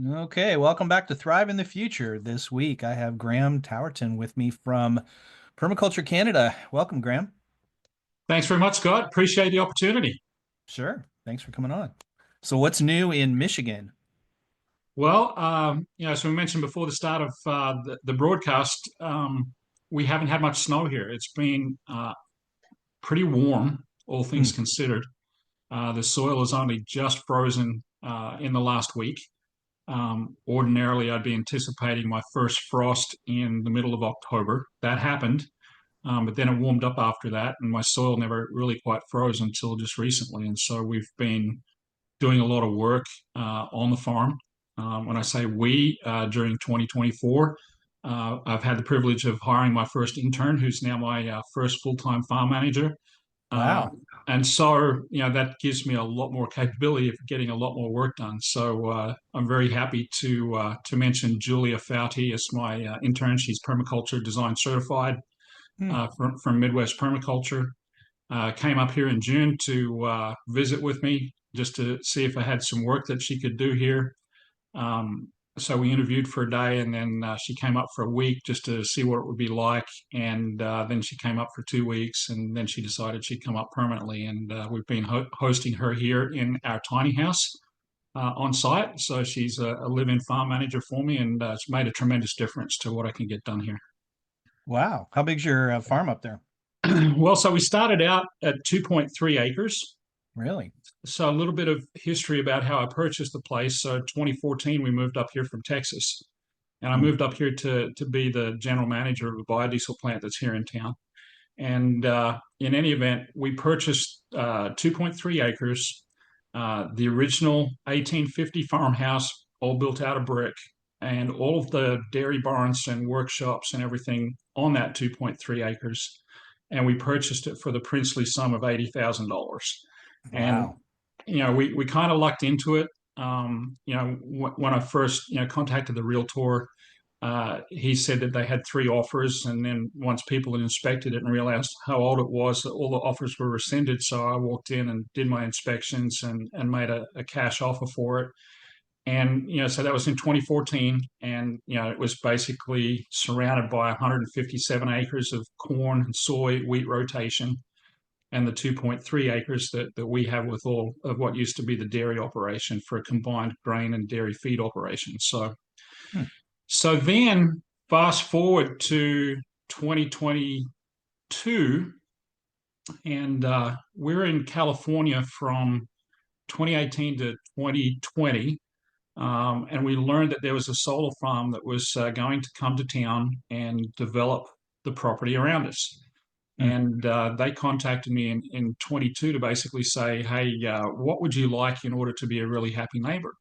Okay, welcome back to Thrive in the Future. This week I have Graham Towerton with me from Permaculture Canada. Welcome, Graham. Thanks very much, Scott. Appreciate the opportunity. Sure. Thanks for coming on. So, what's new in Michigan? Well, as we mentioned before the start of the broadcast, we haven't had much snow here. It's been pretty warm, all things Hmm. considered. The soil is only just frozen in the last week. Ordinarily, I'd be anticipating my first frost in the middle of October. That happened, but then it warmed up after that, and my soil never really quite froze until just recently. And so we've been doing a lot of work on the farm. When I say we, during 2024, I've had the privilege of hiring my first intern, who's now my first full-time farm manager. Uh, Wow. and so, that gives me a lot more capability of getting a lot more work done. So I'm very happy to mention Julia Fouty as my intern. She's permaculture design certified Hmm. from Midwest Permaculture. Came up here in June to visit with me just to see if I had some work that she could do here. So we interviewed for a day, and then she came up for a week just to see what it would be like. And then she came up for 2 weeks, and then she decided she'd come up permanently. And we've been hosting her here in our tiny house on site. So she's a live-in farm manager for me, and it's made a tremendous difference to what I can get done here. Wow. How big's your farm up there? Well, so we started out at 2.3 acres. Really? So a little bit of history about how I purchased the place. So 2014, we moved up here from Texas, and I Hmm. moved up here to be the general manager of a biodiesel plant that's here in town. And in any event, we purchased 2.3 acres, the original 1850 farmhouse, all built out of brick, and all of the dairy barns and workshops and everything on that 2.3 acres. And we purchased it for the princely sum of $80,000. And Wow. we kind of lucked into it. When I first contacted the realtor, he said that they had three offers, and then once people had inspected it and realized how old it was, all the offers were rescinded. So I walked in and did my inspections and made a cash offer for it. And so that was in 2014, and it was basically surrounded by 157 acres of corn and soy wheat rotation, and the 2.3 acres that we have with all of what used to be the dairy operation for a combined grain and dairy feed operation. So, Hmm. so then fast forward to 2022, and we're in California from 2018 to 2020. And we learned that there was a solar farm that was going to come to town and develop the property around us. Hmm. And they contacted me in 22 to basically say, hey, what would you like in order to be a really happy neighbor?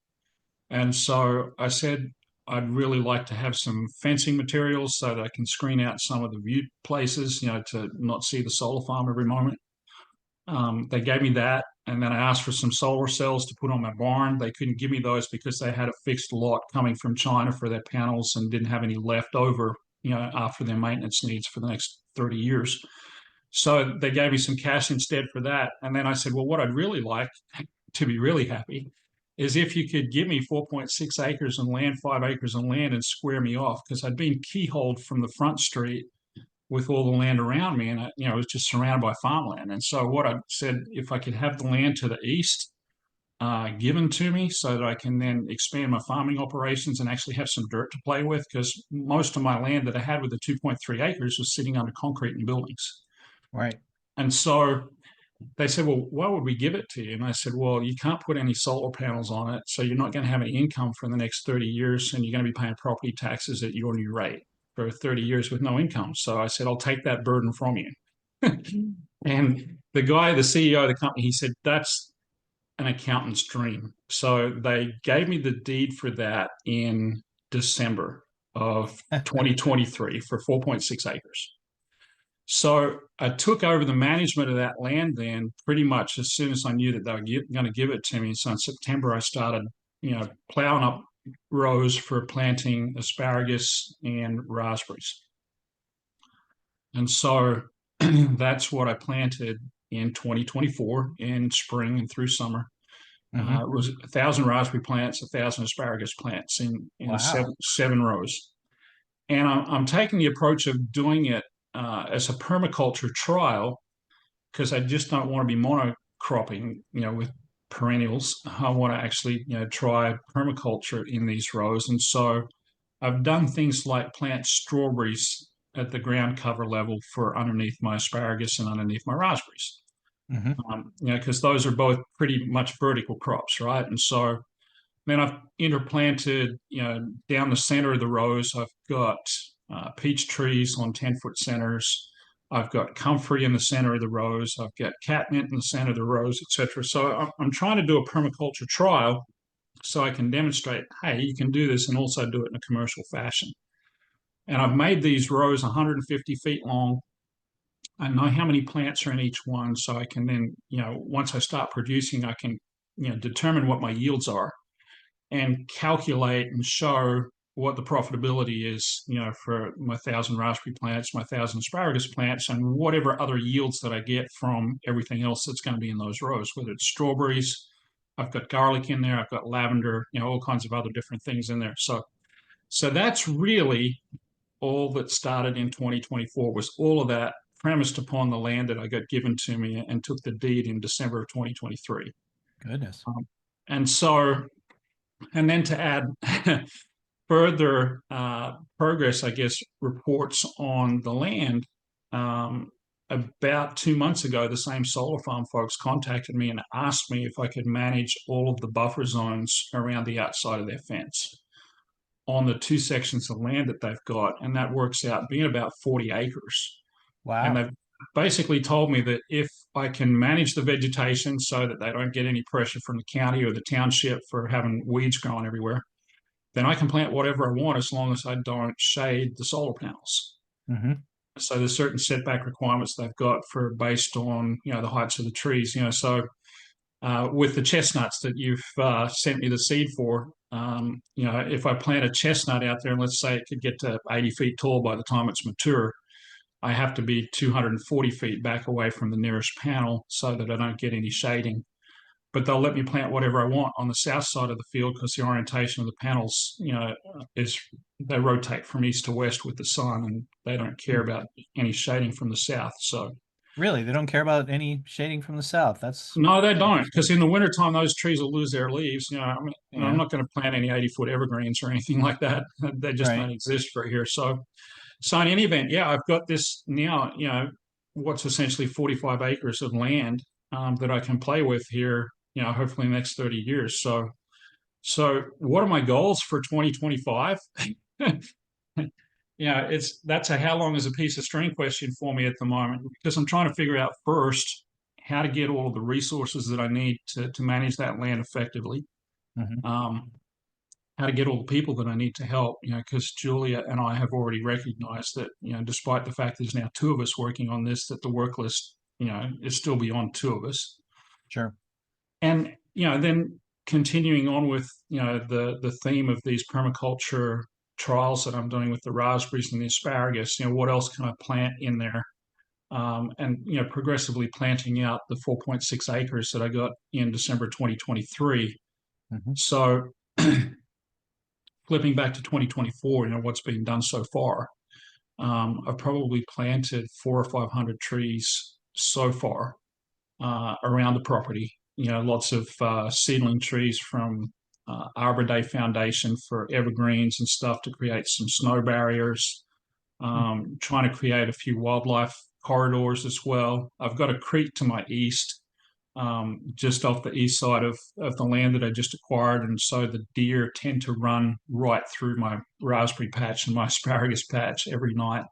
And so I said, I'd really like to have some fencing materials so that I can screen out some of the view places, to not see the solar farm every moment. They gave me that. And then I asked for some solar cells to put on my barn. They couldn't give me those because they had a fixed lot coming from China for their panels and didn't have any left over, after their maintenance needs for the next 30 years. So they gave me some cash instead for that. And then I said, well, what I'd really like to be really happy is if you could give me 4.6 acres of land, 5 acres of land, and square me off, because I'd been keyholed from the front street with all the land around me, and I was just surrounded by farmland. And so what I said, if I could have the land to the east given to me, so that I can then expand my farming operations and actually have some dirt to play with, because most of my land that I had with the 2.3 acres was sitting under concrete and buildings. Right. And so they said, well, why would we give it to you? And I said, well, you can't put any solar panels on it. So you're not going to have any income for the next 30 years. And you're going to be paying property taxes at your new rate for 30 years with no income. So I said, I'll take that burden from you. And the guy, the CEO of the company, he said, that's an accountant's dream. So they gave me the deed for that in December of 2023 for 4.6 acres. So I took over the management of that land then pretty much as soon as I knew that they were going to give it to me. So in September, I started, plowing up rows for planting asparagus and raspberries. And so that's what I planted in 2024 in spring and through summer. Hmm. It was 1,000 raspberry plants, 1,000 asparagus plants in Wow. seven rows. And I'm taking the approach of doing it as a permaculture trial because I just don't want to be monocropping, with perennials. I want to actually, try permaculture in these rows. And so I've done things like plant strawberries at the ground cover level for underneath my asparagus and underneath my raspberries. Hmm. Because those are both pretty much vertical crops, right? And so then I've interplanted, down the center of the rows, I've got peach trees on 10-foot centers. I've got comfrey in the center of the rows. I've got catmint in the center of the rows, etc. So I'm trying to do a permaculture trial so I can demonstrate, hey, you can do this and also do it in a commercial fashion. And I've made these rows 150 feet long. I know how many plants are in each one, so I can then, once I start producing, I can, determine what my yields are and calculate and show what the profitability is, for my 1,000 raspberry plants, my 1,000 asparagus plants, and whatever other yields that I get from everything else that's going to be in those rows, whether it's strawberries, I've got garlic in there, I've got lavender, all kinds of other different things in there. So that's really all that started in 2024 was all of that premised upon the land that I got given to me and took the deed in December of 2023. Goodness. Um, and so, and then to add further progress, I guess, reports on the land. About 2 months ago, the same solar farm folks contacted me and asked me if I could manage all of the buffer zones around the outside of their fence on the two sections of land that they've got. And that works out being about 40 acres. And Wow. they've basically told me that if I can manage the vegetation so that they don't get any pressure from the county or the township for having weeds growing everywhere, then I can plant whatever I want as long as I don't shade the solar panels. Hmm. So there's certain setback requirements they've got for based on the heights of the trees. So with the chestnuts that you've sent me the seed for, if I plant a chestnut out there and let's say it could get to 80 feet tall by the time it's mature, I have to be 240 feet back away from the nearest panel so that I don't get any shading. But they'll let me plant whatever I want on the south side of the field because the orientation of the panels, is they rotate from east to west with the sun, and they don't care about any shading from the south. So Really, they don't care about any shading from the south. That's no, they don't, interesting. because in the wintertime those trees will lose their leaves. I'm Yeah. not going to plant any 80-foot evergreens or anything like that. They just Right. don't exist for here. So in any event, yeah, I've got this now. What's essentially 45 acres of land that I can play with here. Hopefully in the next 30 years. So what are my goals for 2025? That's a how long is a piece of string question for me at the moment because I'm trying to figure out first how to get all of the resources that I need to manage that land effectively. Hmm. Um, how to get all the people that I need to help, because Julia and I have already recognized that, despite the fact there's now two of us working on this, that the work list, is still beyond two of us. Sure. And, then continuing on with, the theme of these permaculture trials that I'm doing with the raspberries and the asparagus, what else can I plant in there? And, progressively planting out the 4.6 acres that I got in December 2023. Hmm. So flipping back to 2024, what's been done so far. I've probably planted 400 or 500 trees so far around the property. Lots of seedling trees from Arbor Day Foundation for evergreens and stuff to create some snow barriers. Trying to create a few wildlife corridors as well. I've got a creek to my east, just off the east side of the land that I just acquired. And so the deer tend to run right through my raspberry patch and my asparagus patch every night.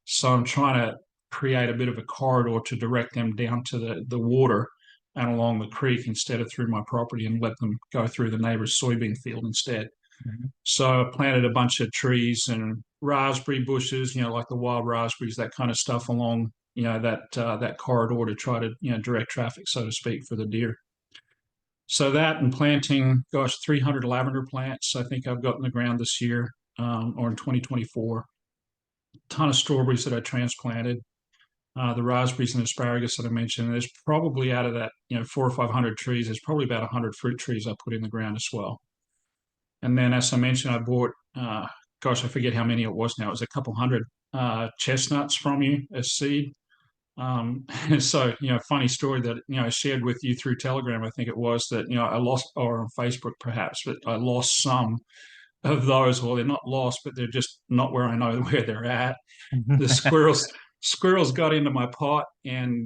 So I'm trying to create a bit of a corridor to direct them down to the water and along the creek instead of through my property and let them go through the neighbor's soybean field instead. Hmm. So I planted a bunch of trees and raspberry bushes, like the wild raspberries, that kind of stuff along, that corridor to try to, direct traffic, so to speak, for the deer. So that and planting, gosh, 300 lavender plants I think I've got in the ground this year, or in 2024. A ton of strawberries that I transplanted. the raspberries and asparagus that I mentioned. There's probably out of that, 400 or 500 trees, there's probably about 100 fruit trees I put in the ground as well. And then, as I mentioned, I bought, gosh, I forget how many it was now. It was a couple hundred chestnuts from you as seed. So, funny story that, I shared with you through Telegram, I think it was that, I lost, or on Facebook perhaps, but I lost some of those. Well, they're not lost, but they're just not where I know where they're at. The squirrels got into my pot and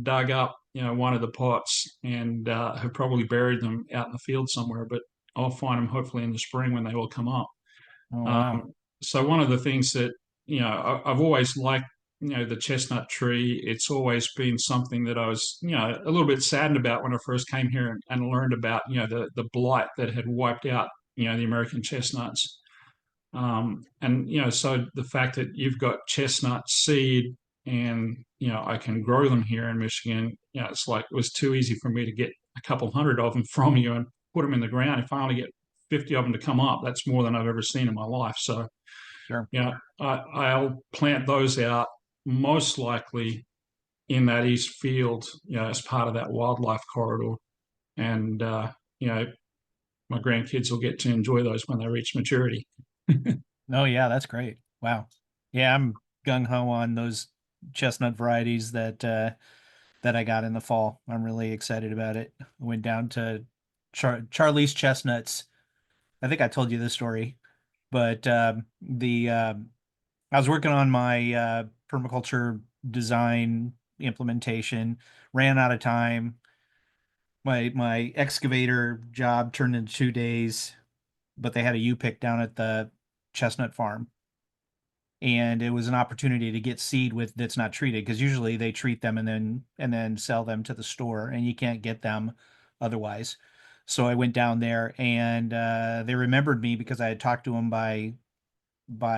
dug up, one of the pots and have probably buried them out in the field somewhere, but I'll find them hopefully in the spring when they all come up. Oh, wow. So one of the things that I've always liked, the chestnut tree. It's always been something that I was, a little bit saddened about when I first came here and learned about, the blight that had wiped out, the American chestnuts. And so the fact that you've got chestnut seed and I can grow them here in Michigan, it's like it was too easy for me to get a couple hundred of them from you and put them in the ground. If I only get 50 of them to come up, that's more than I've ever seen in my life. So Sure. I'll plant those out most likely in that east field, as part of that wildlife corridor, and my grandkids will get to enjoy those when they reach maturity. Oh, yeah, that's great. Wow. Yeah, I'm gung ho on those chestnut varieties that I got in the fall. I'm really excited about it. I went down to Charlie's Chestnuts. I think I told you this story, but the I was working on my permaculture design implementation, ran out of time. My excavator job turned into 2 days, but they had a U-pick down at the chestnut farm. And it was an opportunity to get seed with that's not treated because usually they treat them and then sell them to the store and you can't get them otherwise. So I went down there and they remembered me because I had talked to them by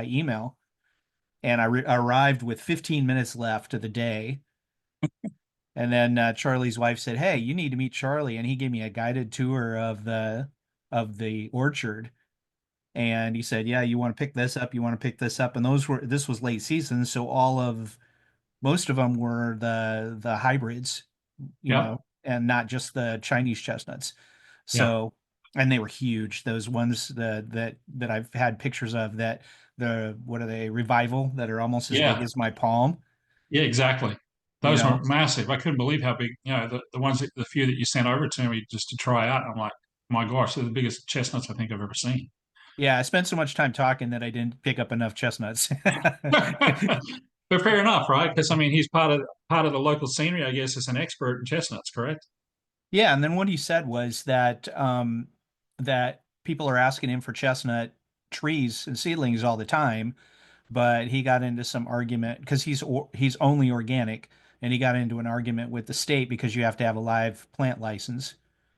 email and arrived with 15 minutes left of the day. And then Charlie's wife said, "Hey, you need to meet Charlie," and he gave me a guided tour of the orchard. And he said, "Yeah, you want to pick this up, you want to pick this up." And this was late season, so most of them were the hybrids, Yep. and not just the Chinese chestnuts. Yeah. So, and they were huge. Those ones that I've had pictures of that the what are they, revival, that are almost as big Yeah. as my palm, Yeah, exactly. you Those were know. massive. I couldn't believe how big, the ones the few that you sent over to me just to try out. I'm like, my gosh, they're the biggest chestnuts I think I've ever seen. Yeah, I spent so much time talking that I didn't pick up enough chestnuts. But fair enough, right? Because I mean, he's part of the local scenery, I guess, as an expert in chestnuts, correct? Yeah, and then what he said was that people are asking him for chestnut trees and seedlings all the time, but he got into some argument because he's only organic, and he got into an argument with the state because you have to have a live plant license,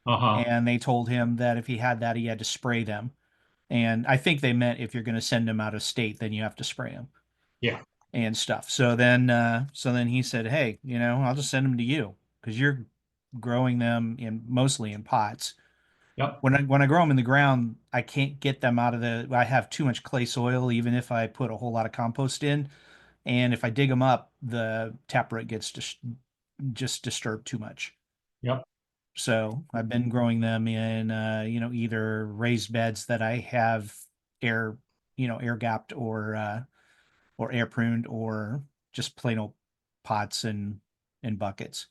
Uh-huh. and they told him that if he had that, he had to spray them. And I think they meant if you're going to send them out of state, then you have to spray them Yeah. and stuff. So then he said, "Hey, I'll just send them to you because you're growing them in mostly in pots. Yep. When I grow them in the ground, I can't get them out of the. I have too much clay soil, even if I put a whole lot of compost in, and if I dig them up, the taproot gets just disturbed too much. Yep. So I've been growing them in, either raised beds that I have air, air gapped or air pruned, or just plain old pots and buckets.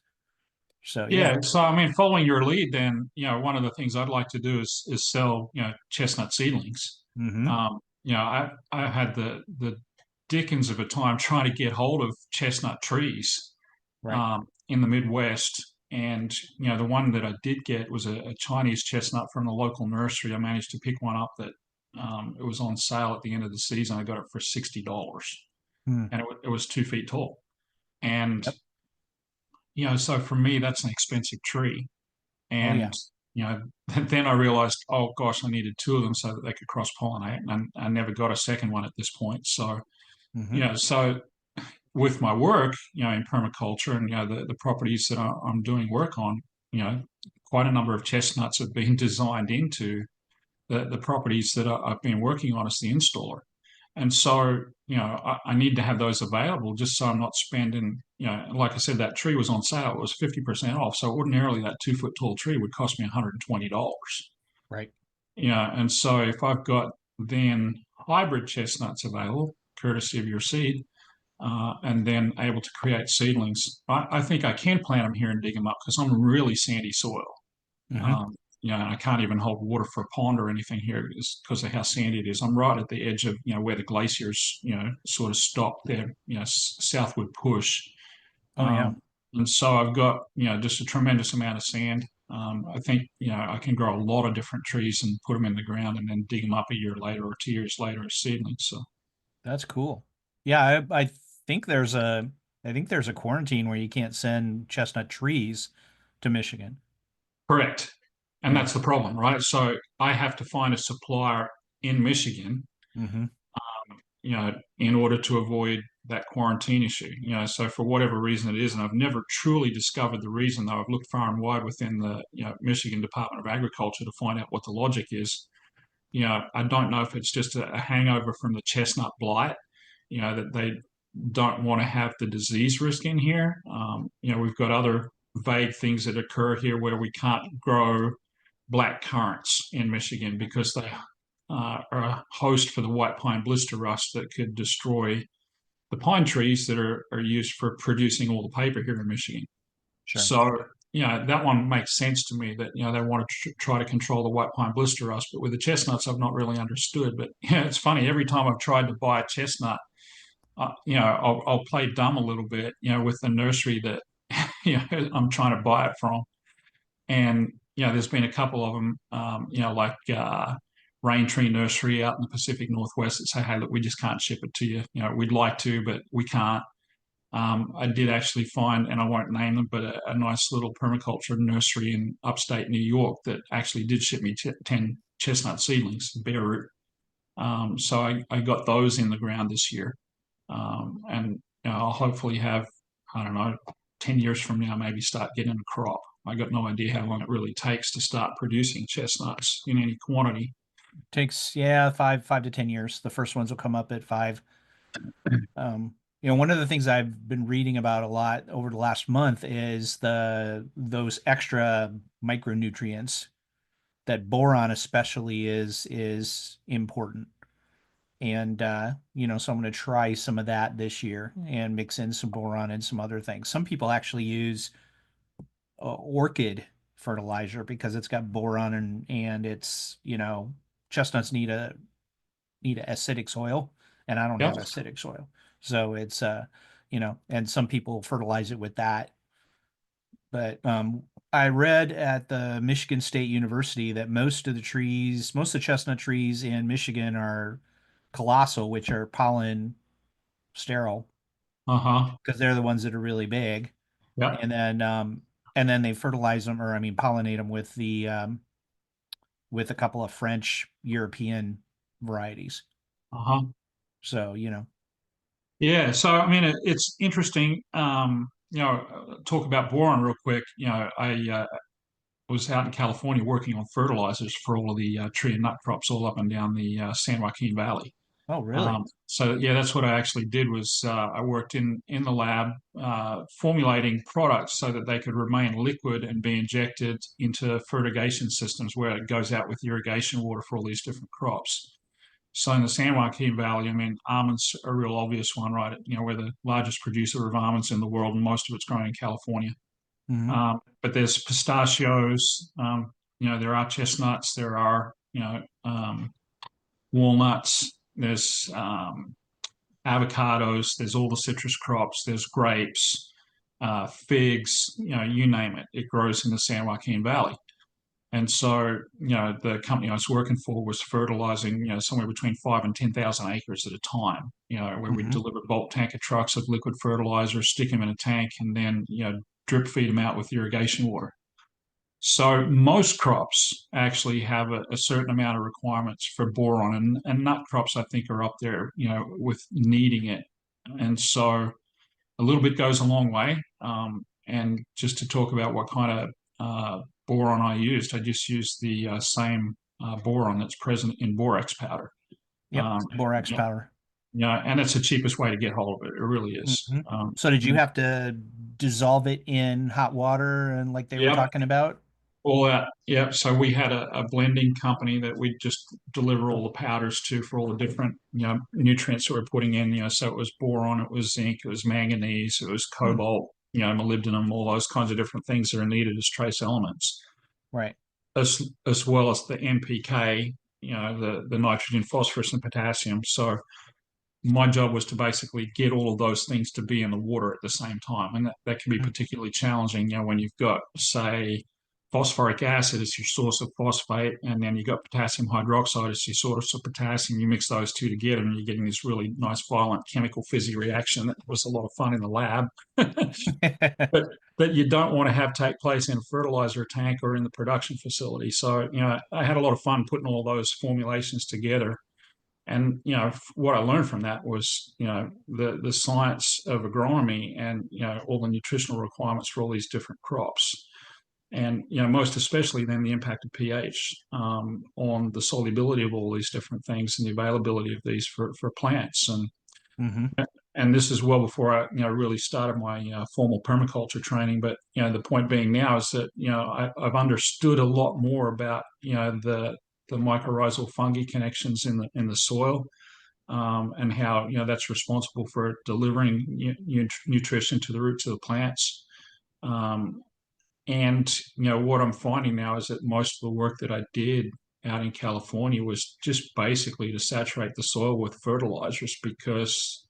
So yeah. Yeah. So I mean, following your lead, then, one of the things I'd like to do is sell, chestnut seedlings. Hmm. I had the dickens of a time trying to get hold of chestnut trees Right. in the Midwest. And, the one that I did get was a Chinese chestnut from the local nursery. I managed to pick one up that it was on sale at the end of the season. I got it for $60 Hmm. and it was 2 feet tall. And, Yep. so for me, that's an expensive tree. Oh yeah. And, then I realized, oh gosh, I needed two of them so that they could cross pollinate. And I never got a second one at this point. So, Hmm. so with my work, in permaculture and, the properties that I'm doing work on, you know, quite a number of chestnuts have been designed into the properties that I've been working on as the installer. And so, I need to have those available just so I'm not spending, like I said, that tree was on sale. It was 50% off. So ordinarily that 2 foot tall tree would cost me $120. Right. And so if I've got then hybrid chestnuts available, courtesy of your seed, and then able to create seedlings, I think I can plant them here and dig them up because I'm really sandy soil. Hmm. Um, I can't even hold water for a pond or anything here because of how sandy it is. I'm right at the edge of, where the glaciers, sort of stop their, southward push. Oh yeah. Um, and so I've got, just a tremendous amount of sand. I think, I can grow a lot of different trees and put them in the ground and then dig them up a year later or 2 years later as seedlings. So That's cool. Yeah, I think there's a I think there's a quarantine where you can't send chestnut trees to Michigan. correct. And Yeah. that's the problem, right? So I have to find a supplier in Michigan, Hmm. in order to avoid that quarantine issue. So for whatever reason it is, and I've never truly discovered the reason, though I've looked far and wide within the Michigan Department of Agriculture to find out what the logic is. I don't know if it's just a hangover from the chestnut blight, that they don't want to have the disease risk in here. We've got other vague things that occur here where we can't grow black currants in Michigan because they are a host for the white pine blister rust that could destroy the pine trees that are used for producing all the paper here in Michigan. Sure. So, that one makes sense to me that, they want to try to control the white pine blister rust. But with the chestnuts, I've not really understood. But it's funny, every time I've tried to buy a chestnut, I'll play dumb a little bit, with the nursery that, I'm trying to buy it from. And, there's been a couple of them, like Rain Tree Nursery out in the Pacific Northwest that say, hey, look, we just can't ship it to you. We'd like to, but we can't. I did actually find, and I won't name them, but a nice little permaculture nursery in upstate New York that actually did ship me 10 chestnut seedlings, bare root. So I got those in the ground this year. And I'll hopefully have, I don't know, 10 years from now, maybe start getting a crop. I got no idea how long it really takes to start producing chestnuts in any quantity. Takes, yeah, 5 to 10 years. The first ones will come up at 5. One of the things I've been reading about a lot over the last month is those extra micronutrients that boron especially is important. And so I'm going to try some of that this year and mix in some boron and some other things. Some people actually use orchid fertilizer because it's got boron and it's, chestnuts need a acidic soil, and I don't Yep. have acidic soil. So it's and some people fertilize it with that. But I read at the Michigan State University that most of the chestnut trees in Michigan are colossal, which are pollen sterile, Uh-huh. because they're the ones that are really big. Yep. And then they fertilize them, or I mean pollinate them with a couple of French European varieties. Uh-huh. So, Yeah. So, I mean, it's interesting. Talk about boron real quick. I was out in California working on fertilizers for all of the tree and nut crops all up and down the San Joaquin Valley. oh, really? So yeah, that's what I actually did was I worked in the lab formulating products so that they could remain liquid and be injected into fertigation systems where it goes out with irrigation water for all these different crops. So in the San Joaquin Valley, I mean, almonds are a real obvious one, right? We're the largest producer of almonds in the world, and most of it's grown in California. Hmm. But there's pistachios, there are chestnuts, there are, walnuts, there's avocados, there's all the citrus crops, there's grapes, figs, you name it. It grows in the San Joaquin Valley. And so, the company I was working for was fertilizing, somewhere between 5 and 10,000 acres at a time, where we Hmm. deliver bulk tanker trucks of liquid fertilizer, stick them in a tank, and then, drip feed them out with irrigation water. So most crops actually have a certain amount of requirements for boron, and nut crops I think are up there, with needing it. And so a little bit goes a long way. And just to talk about what kind of boron I just used the same boron that's present in borax powder. Yep. Um, Borax powder. and it's the cheapest way to get hold of it. It really is. Hmm. So did you have to dissolve it in hot water and like they were Yep, talking about? all that. Yep. So we had a blending company that we just deliver all the powders to for all the different, nutrients that we're putting in. So it was boron, it was zinc, it was manganese, it was Hmm. cobalt, molybdenum, all those kinds of different things that are needed as trace elements, Right. as well as the NPK, the nitrogen, phosphorus, and potassium. So my job was to basically get all of those things to be in the water at the same time. And that can be Mm. particularly challenging, when you've got, say, phosphoric acid as your source of phosphate, and then you've got potassium hydroxide as your source of potassium. You mix those two together, and you're getting this really nice, violent chemical fizzy reaction that was a lot of fun in the lab. but that you don't want to have take place in a fertilizer tank or in the production facility. So, I had a lot of fun putting all those formulations together, and what I learned from that was the science of agronomy, and all the nutritional requirements for all these different crops, and most especially then the impact of pH on the solubility of all these different things and the availability of these for plants. Hmm. And this is well before I really started my formal permaculture training. But the point being now is that I've understood a lot more about the mycorrhizal fungi connections in the soil, and how that's responsible for delivering nutrition to the roots of the plants. Um, and what I'm finding now is that most of the work that I did out in California was just basically to saturate the soil with fertilizers, because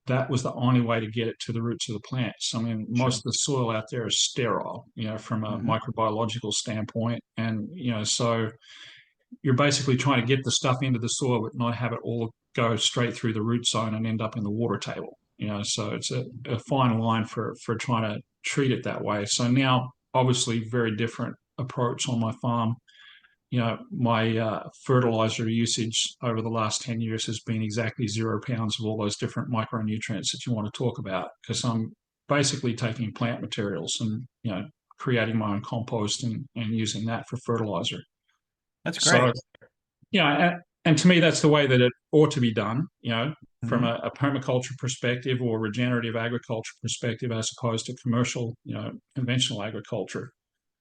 that was the only way to get it to the roots of the plants. I mean, most Sure. of the soil out there is sterile, from a Hmm. microbiological standpoint, and so you're basically trying to get the stuff into the soil, but not have it all go straight through the root zone and end up in the water table. So it's a fine line for trying to treat it that way. So now, obviously, very different approach on my farm. My fertilizer usage over the last 10 years has been exactly 0 pounds of all those different micronutrients that you want to talk about, because I'm basically taking plant materials and, creating my own compost, and using that for fertilizer. That's So, great. and to me, that's the way that it ought to be done, from Hmm. a permaculture perspective or regenerative agriculture perspective, as opposed to commercial, conventional agriculture.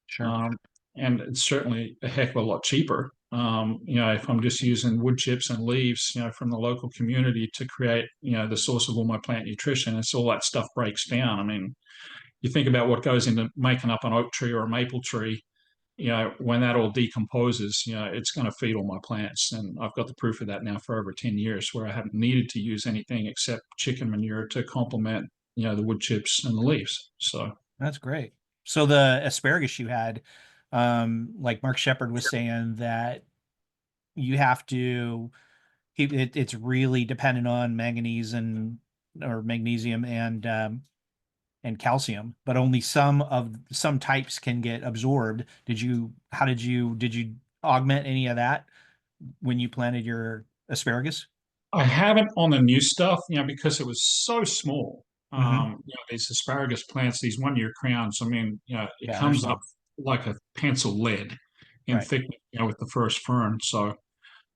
Sure. Um, and it's certainly a heck of a lot cheaper. If I'm just using wood chips and leaves, from the local community to create, the source of all my plant nutrition, it's all that stuff breaks down. I mean, you think about what goes into making up an oak tree or a maple tree. When that all decomposes, it's going to feed all my plants. And I've got the proof of that now for over 10 years, where I haven't needed to use anything except chicken manure to complement, the wood chips and the leaves. So That's great. So the asparagus you had, like Mark Shepard was saying that you have to it's really dependent on manganese and or magnesium and calcium, but only some types can get absorbed. Did you augment any of that when you planted your asparagus? I haven't on the new stuff, because it was so small. Hmm. These asparagus plants, these 1 year crowns, I mean, it Yeah, they're comes up small. like a pencil lead in Right. thickness, with the first fern. So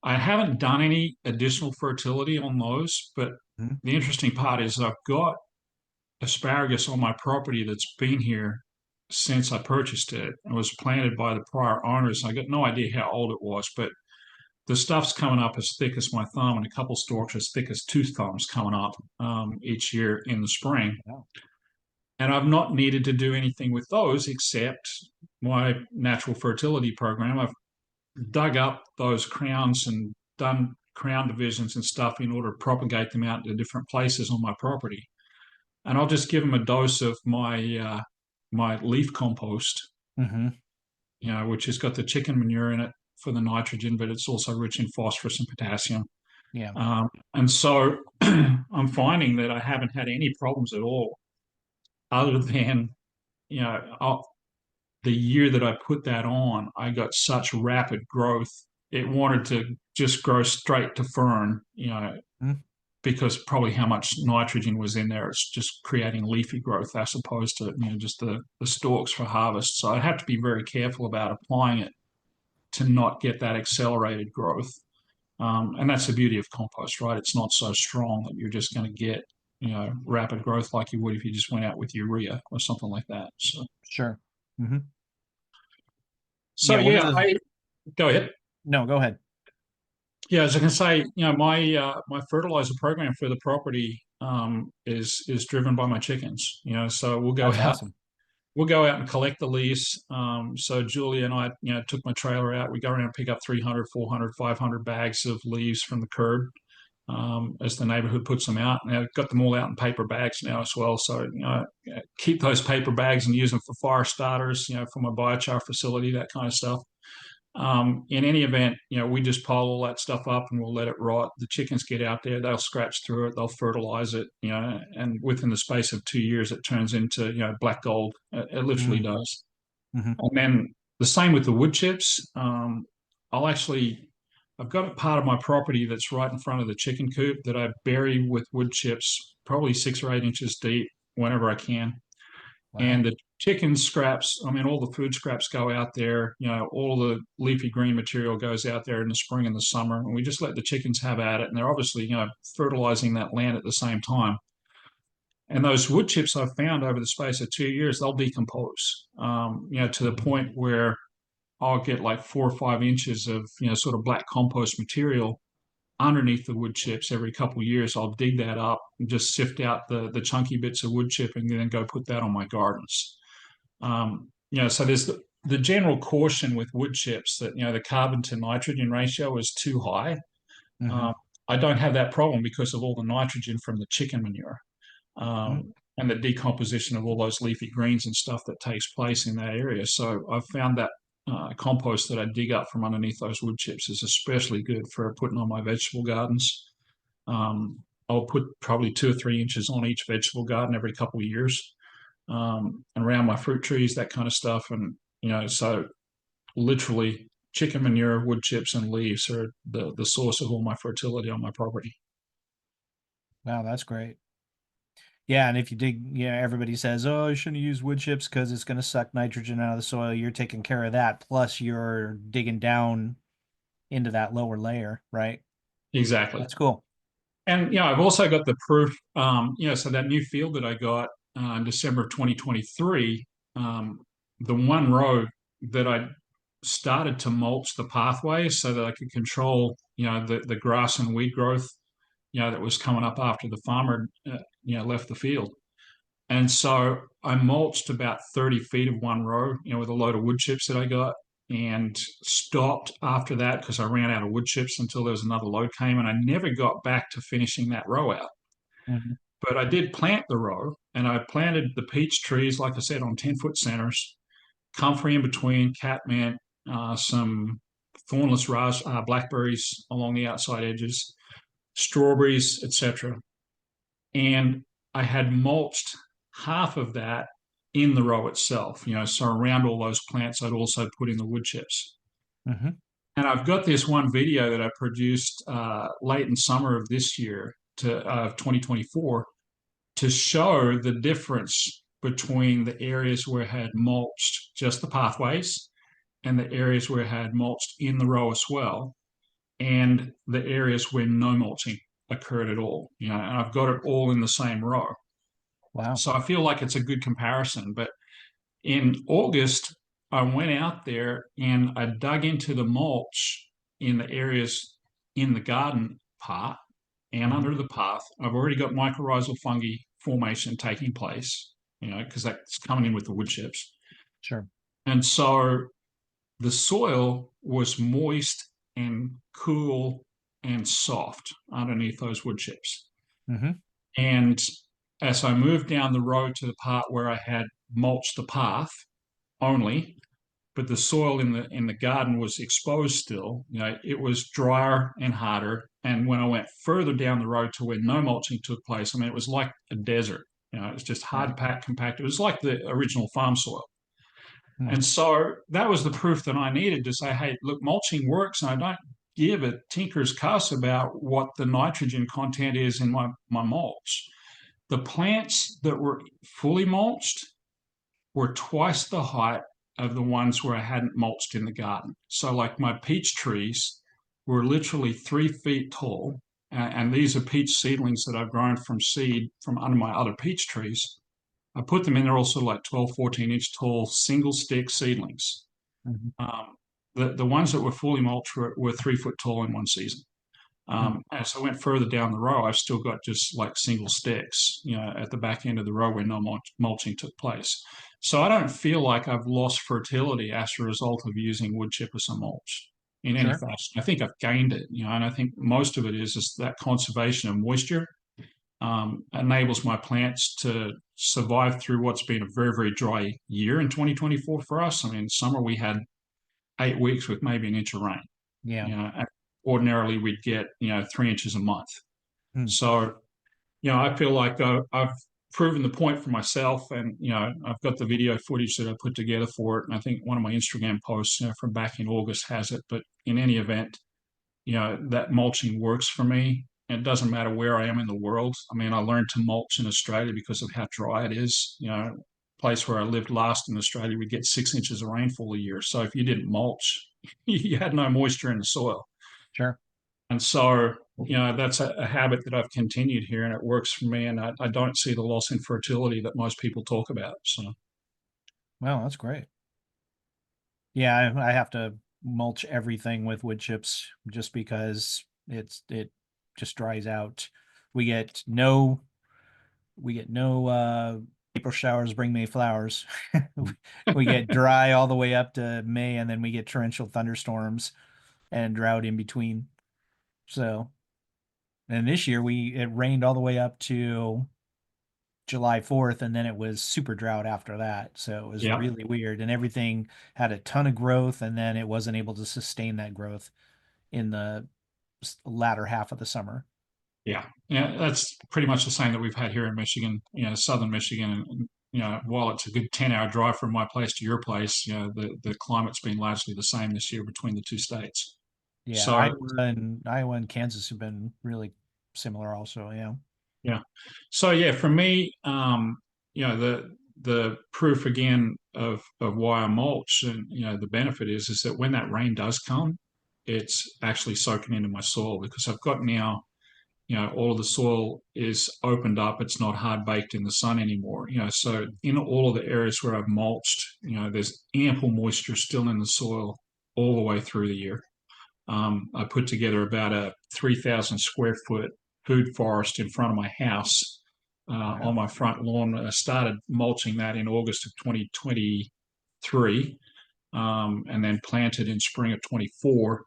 I haven't done any additional fertility on those, but Mhm. the interesting part is I've got asparagus on my property that's been here since I purchased it. It was planted by the prior owners. I got no idea how old it was, but the stuff's coming up as thick as my thumb, and a couple stalks as thick as two thumbs coming up each year in the spring. Wow. And I've not needed to do anything with those except my natural fertility program. I've dug up those crowns and done crown divisions and stuff in order to propagate them out to different places on my property. And I'll just give them a dose of my leaf compost, Hmm. which has got the chicken manure in it for the nitrogen, but it's also rich in phosphorus and potassium. Yeah. And so I'm finding that I haven't had any problems at all, other than, you know, the year that I put that on, I got such rapid growth. It wanted to just grow straight to fern, Mhm. because probably how much nitrogen was in there. It's just creating leafy growth as opposed to, just the stalks for harvest. So I have to be very careful about applying it to not get that accelerated growth. And that's the beauty of compost, right? It's not so strong that you're just going to get, rapid growth like you would if you just went out with urea or something like that. Sure. Hmm. So Yeah, one of yeah, the I go ahead. no, go ahead. Yeah, as I can say, my fertilizer program for the property is driven by my chickens. So That's awesome. we'll go out and collect the leaves. So Julia and I, took my trailer out. We go around and pick up 300, 400, 500 bags of leaves from the curb as the neighborhood puts them out. And I've got them all out in paper bags now as well. So, keep those paper bags and use them for fire starters, for my biochar facility, that kind of stuff. In any event, we just pile all that stuff up and we'll let it rot. The chickens get out there, they'll scratch through it, they'll fertilize it, and within the space of 2 years, it turns into, black gold. It literally Mm-hmm. does. Mm-hmm. And then the same with the wood chips. I'll actually, I've got a part of my property that's right in front of the chicken coop that I bury with wood chips, probably 6 or 8 inches deep whenever I can. Wow. And the chicken scraps, I mean, all the food scraps go out there. All the leafy green material goes out there in the spring and the summer. And we just let the chickens have at it. And they're obviously, fertilizing that land at the same time. And those wood chips I've found over the space of 2 years, they'll decompose, to the point where I'll get like 4 or 5 inches of, sort of black compost material underneath the wood chips every couple of years. I'll dig that up and just sift out the chunky bits of wood chip and then go put that on my gardens. So there's the general caution with wood chips that, the carbon to nitrogen ratio is too high. Mm-hmm. Um, I don't have that problem because of all the nitrogen from the chicken manure Mm. and the decomposition of all those leafy greens and stuff that takes place in that area. So I've found that compost that I dig up from underneath those wood chips is especially good for putting on my vegetable gardens. I'll put probably 2 or 3 inches on each vegetable garden every couple of years, and around my fruit trees, that kind of stuff. And, so literally chicken manure, wood chips, and leaves are the source of all my fertility on my property. Wow, that's great. Yeah, and if you dig, everybody says, "Oh, you shouldn't use wood chips because it's going to suck nitrogen out of the soil." You're taking care of that, plus you're digging down into that lower layer, right? Exactly. That's cool. And I've also got the proof. So that new field that I got in December of 2023, the one row that I started to mulch the pathway so that I could control, the grass and weed growth, that was coming up after the farmer, left the field. And so I mulched about 30 feet of one row, with a load of wood chips that I got, and stopped after that because I ran out of wood chips until there was another load came, and I never got back to finishing that row out. Hmm. But I did plant the row, and I planted the peach trees, like I said, on 10-foot centers, comfrey in between, catmint, some thornless blackberries along the outside edges, strawberries, etc. And I had mulched half of that in the row itself, so around all those plants, I'd also put in the wood chips. Hmm. And I've got this one video that I produced late in summer of this year of 2024 to show the difference between the areas where I had mulched just the pathways and the areas where I had mulched in the row as well, and the areas where no mulching occurred at all. And I've got it all in the same row. Wow. So I feel like it's a good comparison. But in August, I went out there and I dug into the mulch in the areas in the garden part and Hmm. under the path. I've already got mycorrhizal fungi formation taking place, because that's coming in with the wood chips. Sure. And so the soil was moist and cool and soft underneath those wood chips. Hmm. And as I moved down the road to the part where I had mulched the path only, but the soil in the garden was exposed still. It was drier and harder. And when I went further down the road to where no mulching took place, I mean, it was like a desert. It was just hard Right. packed, compact. It was like the original farm soil. Hmm. And so that was the proof that I needed to say, hey, look, mulching works, and I don't give a tinker's cuss about what the nitrogen content is in my mulch. The plants that were fully mulched were twice the height of the ones where I hadn't mulched in the garden. So, like my peach trees, were literally 3 feet tall. And these are peach seedlings that I've grown from seed from under my other peach trees. I put them in, they're also like 12, 14-inch tall single stick seedlings. Mhm. Um, the ones that were fully mulched were 3 foot tall in one season. Hmm. As I went further down the row, I've still got just like single sticks, at the back end of the row where no mulching took place. So I don't feel like I've lost fertility as a result of using wood chip as a mulch in any Sure. fashion. I think I've gained it, and I think most of it is that conservation of moisture enables my plants to survive through what's been a very, very dry year in 2024 for us. I mean, summer we had 8 weeks with maybe an inch of rain. Yeah. And ordinarily we'd get 3 inches a month. Hmm. So I feel like I've proven the point for myself, and I've got the video footage that I put together for it, and I think one of my Instagram posts from back in August has it. But in any event, that mulching works for me. And it doesn't matter where I am in the world. I mean, I learned to mulch in Australia because of how dry it is. Place where I lived last in Australia, we'd get 6 inches of rainfall a year. So if you didn't mulch, you had no moisture in the soil. Sure. And so, that's a habit that I've continued here, and it works for me. And I don't see the loss in fertility that most people talk about. So, Well, that's great. Yeah, I have to mulch everything with wood chips just because it just dries out. We get no April showers bring May flowers. We get dry all the way up to May, and then we get torrential thunderstorms and drought in between. So, and this year it rained all the way up to July 4th, and then it was super drought after that. So it was yeah, really weird, and everything had a ton of growth, and then it wasn't able to sustain that growth in the latter half of the summer. yeah, yeah. That's pretty much the same that we've had here in Michigan, southern Michigan. And, while it's a good 10-hour drive from my place to your place, the climate's been largely the same this year between the two states. Yeah, So, Iowa and Kansas have been really similar also. Yeah. yeah. So yeah, for me, the proof again of why I mulch, and the benefit is that when that rain does come, it's actually soaking into my soil because I've got now, all of the soil is opened up. It's not hard baked in the sun anymore. So in all of the areas where I've mulched, there's ample moisture still in the soil all the way through the year. I put together about a 3,000 square foot food forest in front of my house on Wow. my front lawn. I started mulching that in August of 2023, and then planted in spring of 24.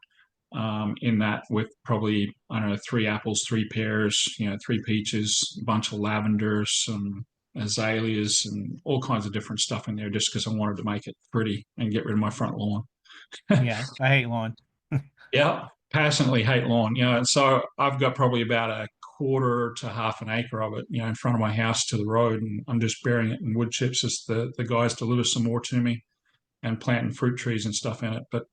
In that, with probably, I don't know, 3 apples, 3 pears, 3 peaches, a bunch of lavender, some azaleas, and all kinds of different stuff in there, just because I wanted to make it pretty and get rid of my front lawn. Yeah, I hate lawn. Yeah, passionately hate lawn. And so I've got probably about a quarter to half an acre of it, in front of my house to the road, and I'm just burying it in wood chips as the guys deliver some more to me, and planting fruit trees and stuff in it. But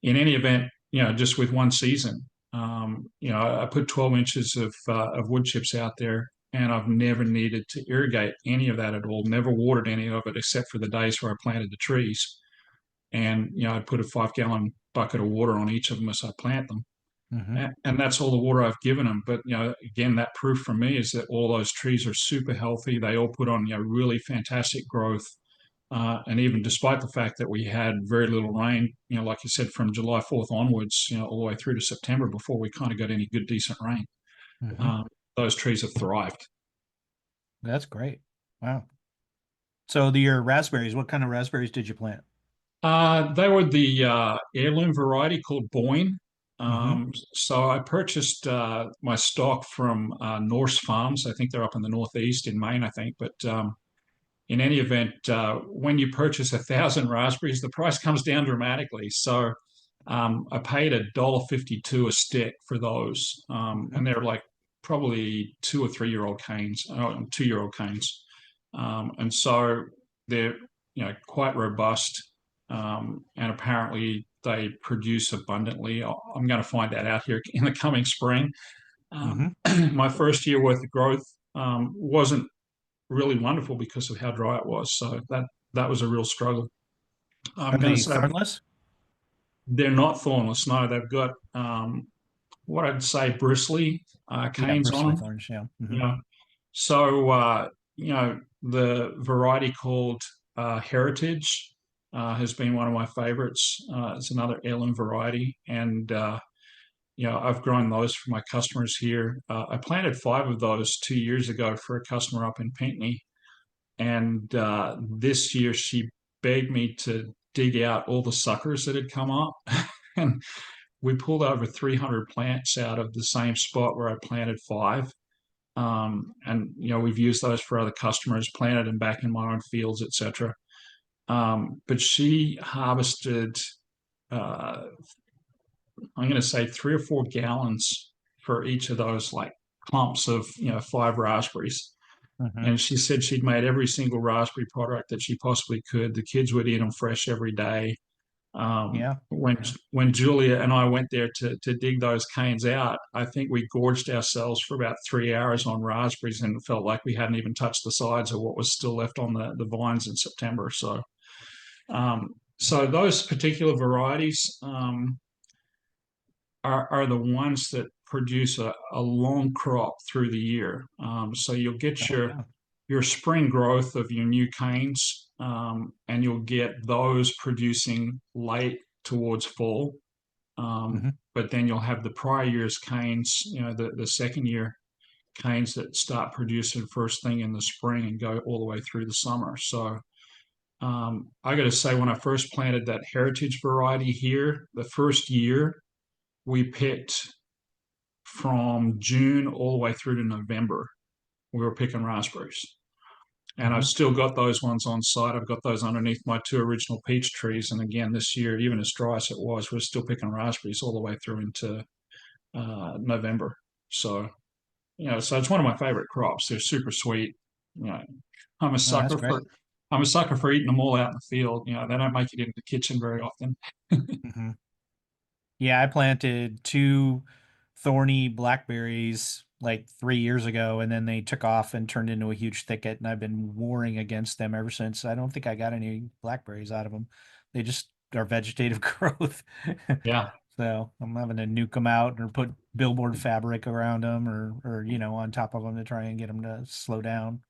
in any event, just with one season, I put 12 inches of wood chips out there, and I've never needed to irrigate any of that at all. Never watered any of it except for the days where I planted the trees. And I put a 5 gallon bucket of water on each of them as I plant them, Hmm. and that's all the water I've given them. But again, that proof for me is that all those trees are super healthy. They all put on really fantastic growth, and even despite the fact that we had very little rain, like you said, from July 4th onwards, all the way through to September before we kind of got any good decent rain, Hmm. um, those trees have thrived. That's great. Wow. So your raspberries, what kind of raspberries did you plant? They were the heirloom variety called Boyne. Hmm. So I purchased my stock from Norse Farms. I think they're up in the Northeast in Maine, I think. But in any event, when you purchase 1,000 raspberries, the price comes down dramatically. So I paid $1.52 a stick for those, Hmm. and they're like probably 2 or 3 year old canes, 2 year old canes, and so they're quite robust, and apparently they produce abundantly. I'm going to find that out here in the coming spring. Um, Hmm. my first year worth of growth wasn't really wonderful because of how dry it was, so that was a real struggle. I'm Are going to they say thornless? they're not thornless. No, they've got what I'd say bristly Yeah, canes on bristly them. thorns. Yeah. You know, so the variety called Heritage has been one of my favorites. It's another heirloom variety, and I've grown those for my customers here. I planted 5 of those 2 years ago for a customer up in Pinckney, and this year she begged me to dig out all the suckers that had come up. And we pulled over 300 plants out of the same spot where I planted 5. And we've used those for other customers, planted them back in my own fields, etc. But she harvested, uh, I'm going to say 3 or 4 gallons for each of those like clumps of 5 raspberries. Hmm. And she said she'd made every single raspberry product that she possibly could. The kids would eat them fresh every day. Yeah. When Yeah. when Julia and I went there to dig those canes out, I think we gorged ourselves for about 3 hours on raspberries and felt like we hadn't even touched the sides of what was still left on the vines in September. So those particular varieties are the ones that produce a long crop through the year. So you'll get Oh, yeah. your spring growth of your new canes, and you'll get those producing late towards fall. Hmm. But then you'll have the prior year's canes, the second year canes that start producing first thing in the spring and go all the way through the summer. So I got to say, when I first planted that heritage variety here, the first year we picked from June all the way through to November. We were picking raspberries. And I've Hmm. still got those ones on site. I've got those underneath my 2 original peach trees. And again, this year, even as dry as it was, we're still picking raspberries all the way through into November. So, so it's one of my favorite crops. They're super sweet. You know, I'm a Oh, that's sucker great. for I'm a sucker for eating them all out in the field. They don't make it into the kitchen very often. Hmm. Yeah, I planted 2 thorny blackberries like 3 years ago, and then they took off and turned into a huge thicket, and I've been warring against them ever since. I don't think I got any blackberries out of them. They just are vegetative growth. Yeah. So I'm having to nuke them out or put billboard fabric around them or on top of them to try and get them to slow down.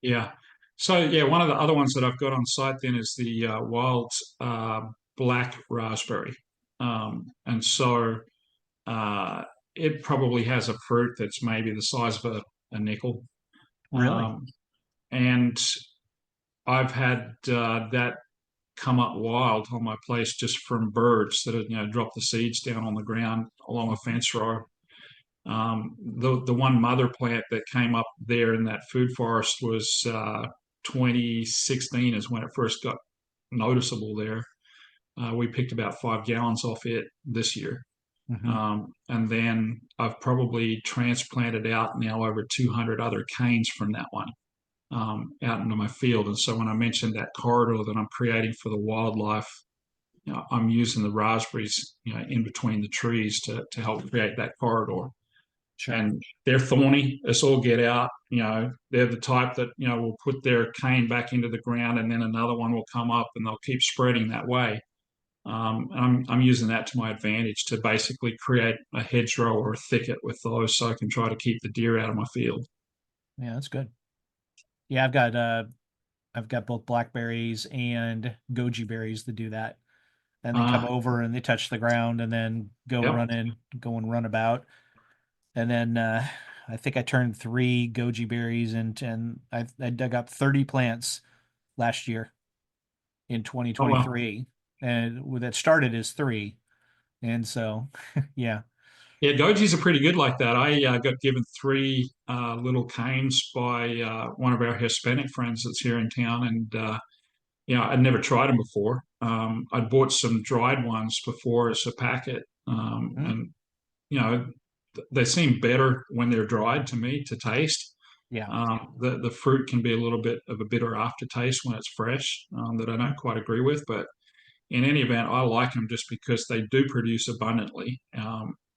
Yeah. So yeah, one of the other ones that I've got on site then is the wild uh, black raspberry, and so uh, it probably has a fruit that's maybe the size of a nickel, Really? um, and I've had that come up wild on my place just from birds that have dropped the seeds down on the ground along a fence row. The one mother plant that came up there in that food forest was 2016 is when it first got noticeable there. We picked about 5 gallons off it this year. Hmm. And then I've probably transplanted out now over 200 other canes from that one out into my field. And so when I mentioned that corridor that I'm creating for the wildlife, I'm using the raspberries, in between the trees to help create that corridor. Sure. And they're thorny. It's all get out. They're the type that will put their cane back into the ground, and then another one will come up, and they'll keep spreading that way. I'm using that to my advantage to basically create a hedgerow or a thicket with those, so I can try to keep the deer out of my field. Yeah, that's good. Yeah, I've got both blackberries and goji berries that do that. And they come Uh, over and they touch the ground and then yep. go and run about. And then I think I turned 3 goji berries and I dug up 30 plants last year in Oh well. 2023. And that started as 3. And so, yeah. Yeah, gojis are pretty good like that. I got given 3 little canes by one of our Hispanic friends that's here in town, and I'd never tried them before. I'd bought some dried ones before as a packet, Mm, and you know, they seem better when they're dried to me to taste. yeah. The fruit can be a little bit of a bitter aftertaste when it's fresh, that I Mm, don't quite agree with, but in any event, I like them just because they do produce abundantly.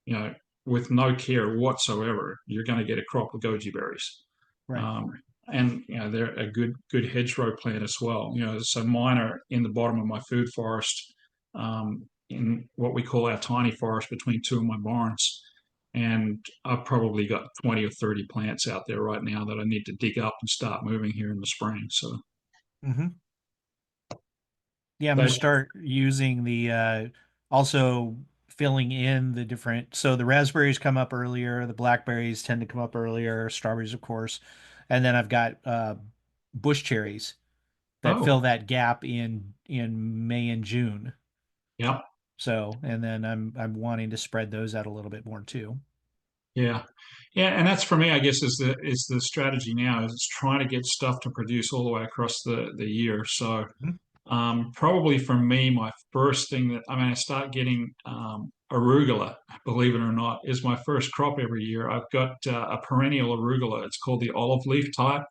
You know, with no care whatsoever, you're going to get a crop of goji berries. right. Um, and they're a good hedgerow plant as well. So mine are in the bottom of my food forest. in what we call our tiny forest between two of my barns. And I've probably got 20 or 30 plants out there right now that I need to dig up and start moving here in the spring. So Hmm. Yeah, I'm going they, to start using the also filling in the different. So the raspberries come up earlier, the blackberries tend to come up earlier, strawberries, of course, and then I've got bush cherries that fill oh, that gap in May and June. yeah, So, and then I'm wanting to spread those out a little bit more too. yeah. Yeah, and that's for me, I guess, is the strategy now is trying to get stuff to produce all the way across the year. So Mhm. probably for me, my first thing that I start getting arugula, believe it or not, is my first crop every year. I've got a perennial arugula. It's called the olive leaf type.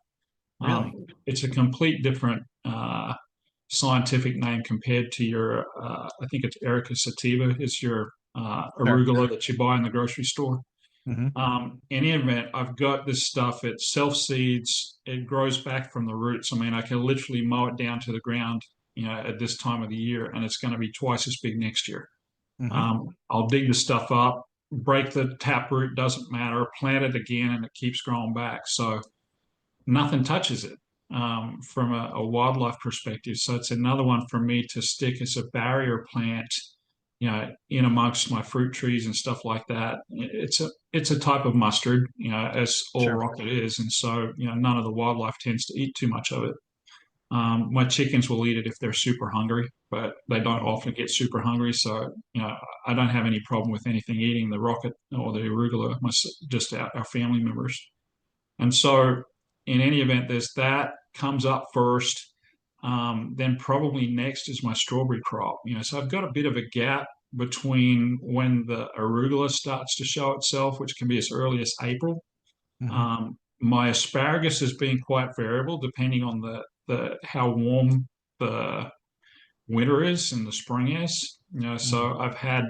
Um, Really? it's a complete different scientific name compared to your, I think it's Erica sativa, is your Sure. arugula that you buy in the grocery store. Hmm. In any event, I've got this stuff. It self seeds. It grows back from the roots. I mean, I can literally mow it down to the ground, at this time of the year, and it's going to be twice as big next year. Hmm. I'll dig the stuff up, break the taproot, doesn't matter, plant it again, and it keeps growing back. So nothing touches it from a wildlife perspective. So it's another one for me to stick as a barrier plant, in amongst my fruit trees and stuff like that. It's a type of mustard, as all Sure. rocket is, and so none of the wildlife tends to eat too much of it. My chickens will eat it if they're super hungry, but they don't Mhm. often get super hungry. So, I don't have any problem with anything eating the rocket or the arugula, just our family members. And so, in any event, there's that comes up first. Then probably next is my strawberry crop. So I've got a bit of a gap between when the arugula starts to show itself, which can be as early as April. Hmm. My asparagus has been quite variable depending on the how warm the winter is and the spring is. Hmm. So I've had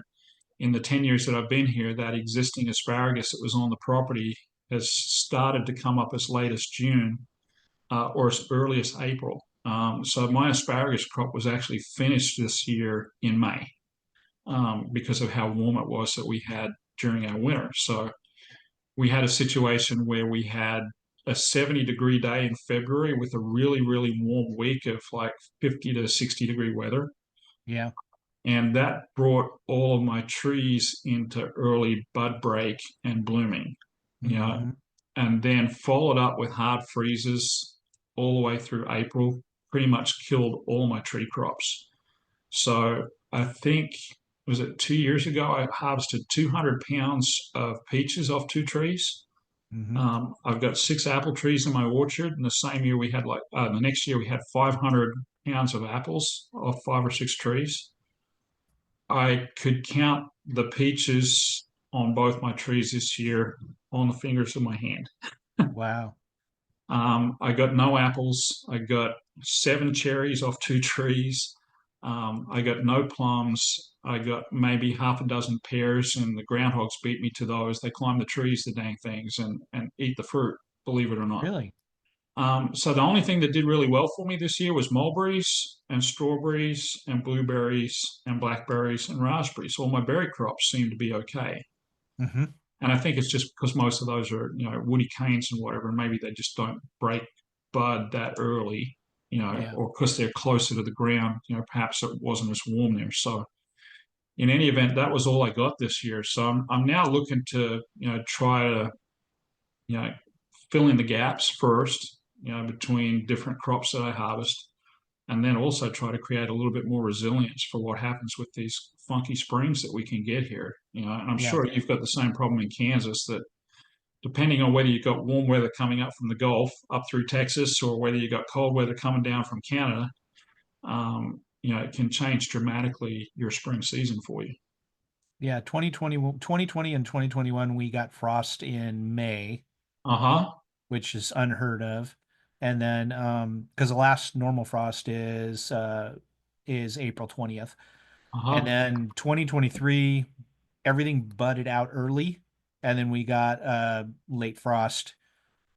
in the 10 years that I've been here, that existing asparagus that was on the property has started to come up as late as June or as early as April. So my asparagus crop was actually finished this year in May because of how warm it was that we had during our winter. So we had a situation where we had a 70-degree day in February with a really, really warm week of like 50 to 60-degree weather. Yeah. And that brought all of my trees into early bud break and blooming, you know, Hmm. and then followed up with hard freezes all the way through April, pretty much killed all my tree crops. So I think, was it 2 years ago, I harvested 200 pounds of peaches off two trees. Hmm. I've got six apple trees in my orchard, and the same year we had the next year we had 500 pounds of apples off five or six trees. I could count the peaches on both my trees this year on the fingers of my hand. Wow. I got no apples. I got seven cherries off two trees. I got no plums. I got maybe half a dozen pears, and the groundhogs beat me to those. They climb the trees, the dang things, and eat the fruit, believe it or not. Really? So the only thing that did really well for me this year was mulberries and strawberries and blueberries and blackberries and raspberries. All my berry crops seem to be okay. Hmm. And I think it's just because most of those are, woody canes and whatever, and maybe they just don't break bud that early, Yeah. or because they're closer to the ground, perhaps it wasn't as warm there. So in any event, that was all I got this year. So I'm now looking to, try to, you know, fill in the gaps first, between different crops that I harvest, and then also try to create a little bit more resilience for what happens with these funky springs that we can get here. And I'm Yeah. sure you've got the same problem in Kansas that depending on whether you've got warm weather coming up from the Gulf up through Texas or whether you've got cold weather coming down from Canada, it can change dramatically your spring season for you. Yeah. 2020 and 2021, we got frost in May, Uh huh. which is unheard of. And then, because the last normal frost is April 20th. Uh And huh. then 2023, everything budded out early. And then we got late frost,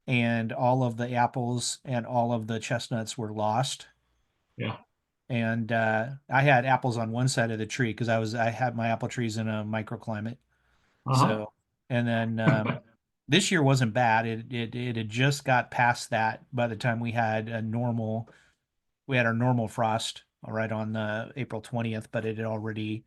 and all of the apples and all of the chestnuts were lost. Yeah. and I had apples on one side of the tree because I had my apple trees in a microclimate. Uh-huh. So, and then this year wasn't bad. It had just got past that by the time we had our normal frost right on April 20th, but it had already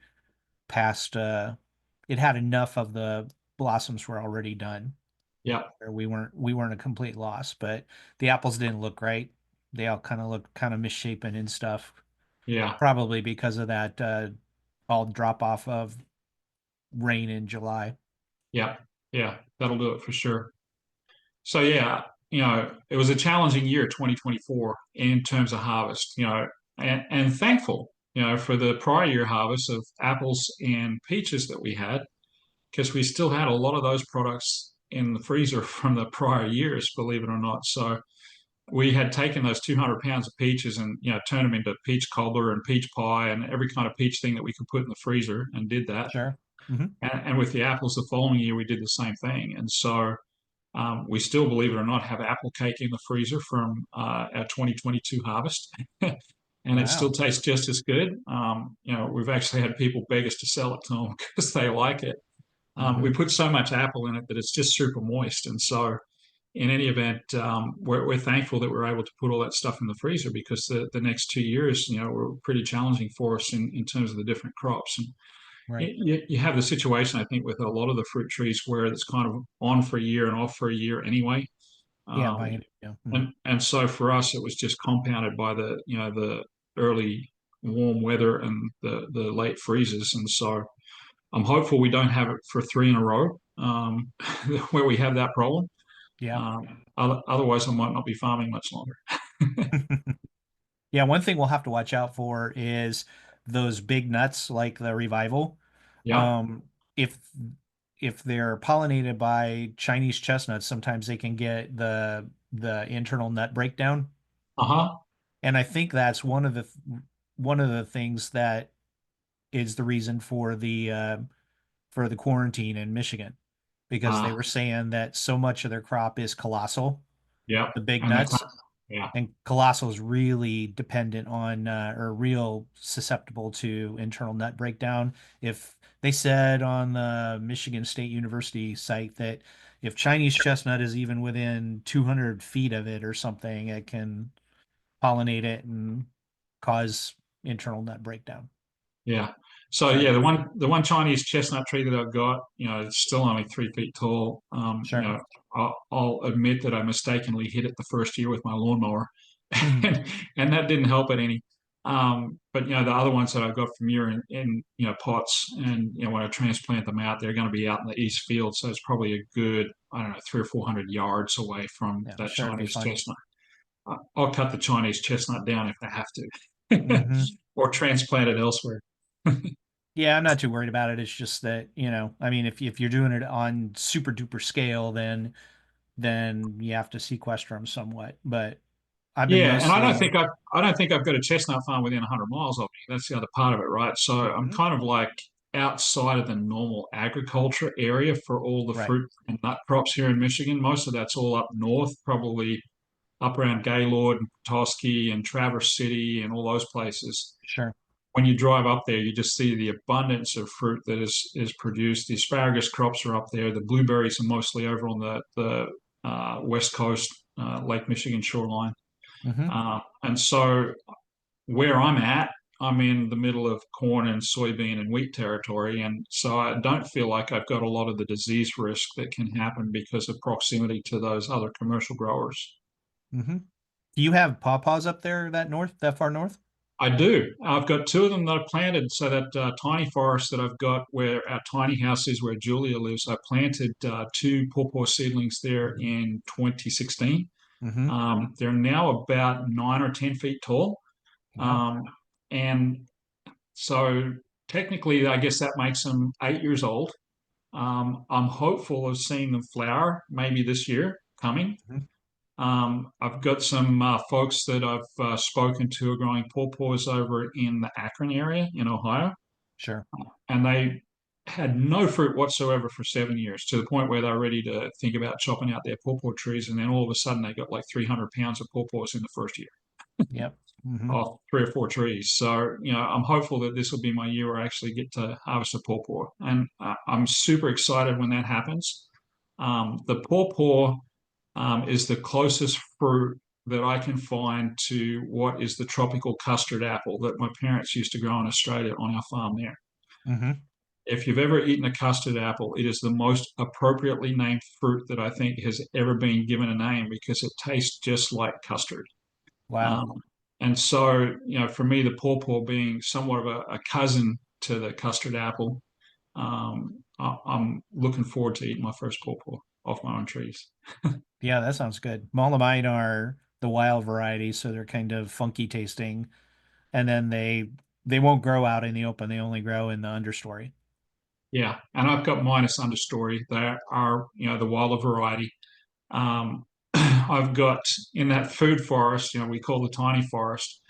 passed. It had enough of the blossoms were already done. Yeah. Or we weren't a complete loss, but the apples didn't look great. They all kind of looked kind of misshapen and stuff, Yeah. probably because of that all drop off of rain in July. Yeah. Yeah. That'll do it for sure. So yeah, it was a challenging year, 2024, in terms of harvest, and thankful, for the prior year harvest of apples and peaches that we had, because we still had a lot of those products in the freezer from the prior years, believe it or not. So we had taken those 200 pounds of peaches and, turned them into peach cobbler and peach pie and every kind of peach thing that we could put in the freezer and did that. Sure. Hmm. And with the apples the following year, we did the same thing. And so we still, believe it or not, have apple cake in the freezer from our 2022 harvest, and it still Wow. tastes just as good. We've actually had people beg us to sell it to them because they like it. We Hmm. put so much apple in it that it's just super moist, and so in any event, we're thankful that we're able to put all that stuff in the freezer because the next 2 years, were pretty challenging for us in terms of the different crops. And Right. you have the situation, I think, with a lot of the fruit trees where it's kind of on for a year and off for a year anyway. Yeah, Um, buying. Yeah. Mhm. and so for us, it was just compounded by the early warm weather and the late freezes. And so I'm hopeful we don't have it for three in a row, where we have that problem. Yeah. Otherwise, I might not be farming much longer. Yeah, one thing we'll have to watch out for is those big nuts like the revival. Yeah. Um, if they're pollinated by Chinese chestnuts, sometimes they can get the internal nut breakdown. Uh-huh. And I think that's one of the things that is the reason for the quarantine in Michigan, because they Uh, were saying that so much of their crop is colossal, yeah. the big And they nuts, can't. Yeah. and colossal is really dependent on or real susceptible to internal nut breakdown. If they said on the Michigan State University site that if Chinese chestnut is even within 200 feet of it or something, it can pollinate it and cause internal nut breakdown. Yeah. So So, yeah, the one Chinese chestnut tree that I've got, it's still only 3 feet tall. sure. I'll admit that I mistakenly hit it the first year with my lawnmower, Mhm. and that didn't help it any. But the other ones that I've got from here in pots, and when I transplant them out, they're going to be out in the east field, so it's probably a good, I don't know, 300 or 400 yards away from Yeah, that sure, it'll be Chinese fine. chestnut. I'll cut the Chinese chestnut down if I have to, Hmm. or transplant it elsewhere. Yeah, I'm not too worried about it. It's just that, I mean, if you're doing it on super duper scale, then you have to sequester them somewhat. But I've been Yeah, and mostly I don't think I've got a chestnut farm within 100 miles of me. That's the other part of it, right? So I'm Mhm. kind of like outside of the normal agriculture area for all the Right. fruit and nut crops here in Michigan. Most of that's all up north, probably up around Gaylord and Petoskey and Traverse City and all those places. Sure. When you drive up there, you just see the abundance of fruit that is produced. The asparagus crops are up there. The blueberries are mostly over on the west coast, Lake Michigan shoreline. Hmm. And so where I'm at, I'm in the middle of corn and soybean and wheat territory. And so I don't feel like I've got a lot of the disease risk that can happen because of proximity to those other commercial growers. Hmm. Do you have pawpaws up there that far north? I do. I've got two of them that I planted. So that tiny forest that I've got where our tiny house is, where Julia lives, I planted two pawpaw seedlings there in 2016. Hmm. They're now about 9 or 10 feet tall. Wow. Um, and so technically, I guess that makes them 8 years old. I'm hopeful of seeing them flower maybe this year coming. Mhm. I've got some folks that I've spoken to are growing pawpaws over in the Akron area in Ohio, Sure. and they had no fruit whatsoever for 7 years to the point where they're ready to think about chopping out their pawpaw trees. And then all of a sudden, they got like 300 pounds of pawpaws in the first year. Yep. Hmm. off 3 or 4 trees. So, I'm hopeful that this will be my year where I actually get to harvest a pawpaw. And I'm super excited when that happens. The pawpaw is the closest fruit that I can find to what is the tropical custard apple that my parents used to grow in Australia on our farm there. Hmm. If you've ever eaten a custard apple, it is the most appropriately named fruit that I think has ever been given a name because it tastes just like custard. Wow. Um, and so, for me, the pawpaw being somewhat of a cousin to the custard apple, I'm looking forward to eating my first pawpaw off my own trees. Yeah, that sounds good. All of mine are the wild variety, so they're kind of funky tasting, and then they won't grow out in the open. They only grow in the understory. Yeah, and I've got minus understory. They are, the wilder variety. I've got in that food forest, we call the tiny forest.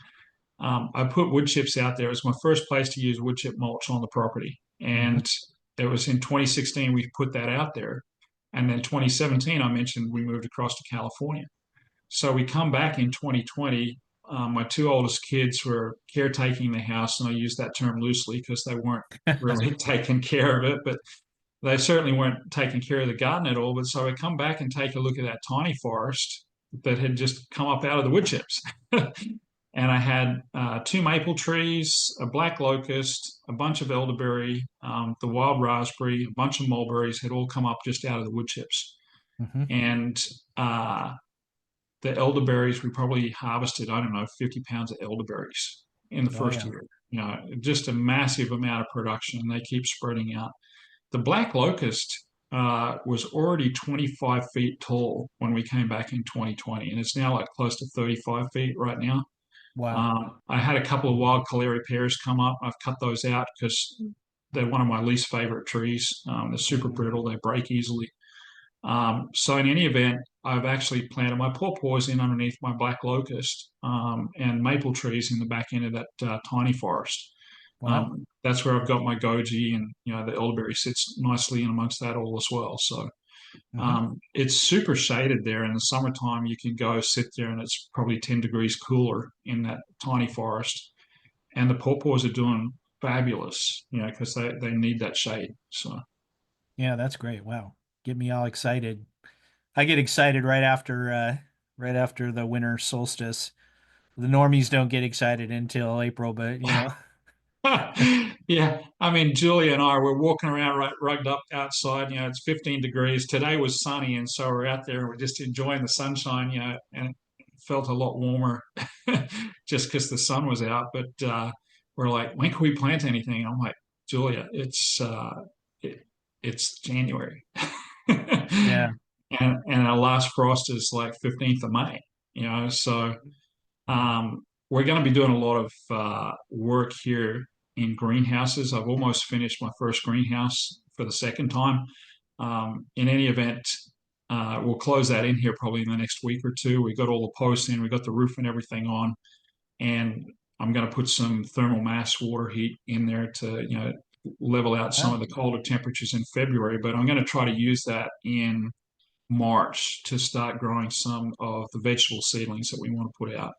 I put wood chips out there. It was my first place to use wood chip mulch on the property. Hmm. And it was in 2016 we put that out there. And then 2017, I mentioned we moved across to California. So we come back in 2020. My two oldest kids were caretaking the house, and I use that term loosely because they weren't really taking care of it, but they certainly weren't taking care of the garden at all. But so I come back and take a look at that tiny forest that had just come up out of the wood chips. And I had two maple trees, a black locust, a bunch of elderberry, the wild raspberry, a bunch of mulberries had all come up just out of the wood chips. Hmm. And the elderberries, we probably harvested, I don't know, 50 pounds of elderberries in the Oh first yeah. year. Just a massive amount of production, and they keep spreading out. The black locust was already 25 feet tall when we came back in 2020, and it's now like close to 35 feet right now. Wow. I had a couple of wild Kaleri pears come up. I've cut those out because they're one of my least favorite trees. They're super Hmm. brittle, they break easily. So in any event, I've actually planted my pawpaws in underneath my black locust and maple trees in the back end of that tiny forest. Wow. That's where I've got my goji, and the elderberry sits nicely in amongst that all as well. So Hmm. it's super shaded there. In the summertime, you can go sit there, and it's probably 10 degrees cooler in that tiny forest. And the pawpaws are doing fabulous, because they need that shade. So. Yeah, that's great. Wow. Get me all excited. I get excited right after the winter solstice. The normies don't get excited until April, but Yeah, I mean, Julia and I were walking around rugged up outside. It's 15 degrees. Today was sunny, and so we're out there and we're just enjoying the sunshine. And it felt a lot warmer just because the sun was out. But we're like, when can we plant anything? And I'm like, Julia, it's January, yeah. and our last frost is like 15th of May. So. We're going to be doing a lot of work here in greenhouses. I've almost finished my first greenhouse for the second time. In any event, we'll close that in here probably in the next week or two. We got all the posts in, we got the roof and everything on, and I'm going to put some thermal mass water heat in there to level out some Wow. of the colder temperatures in February. But I'm going to try to use that in March to start growing some of the vegetable seedlings that we want to put out.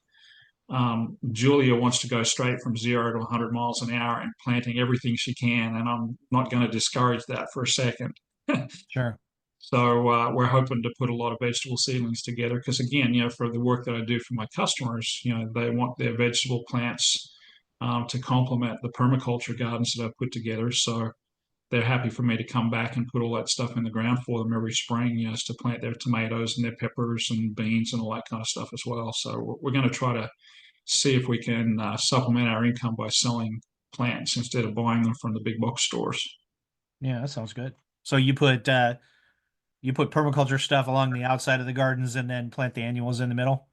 Julia wants to go straight from 0 to 100 miles an hour and planting everything she can, and I'm not going to discourage that for a second. Sure. So we're hoping to put a lot of vegetable seedlings together because, again, for the work that I do for my customers, they want their vegetable plants to complement the permaculture gardens that I put together. So they're happy for me to come back and put all that stuff in the ground for them every spring, to plant their tomatoes and their peppers and beans and all that kind of stuff as well. So we're going to try to see if we can supplement our income by selling plants instead of buying them from the big box stores. Yeah, that sounds good. So you put permaculture stuff along the outside of the gardens and then plant the annuals in the middle?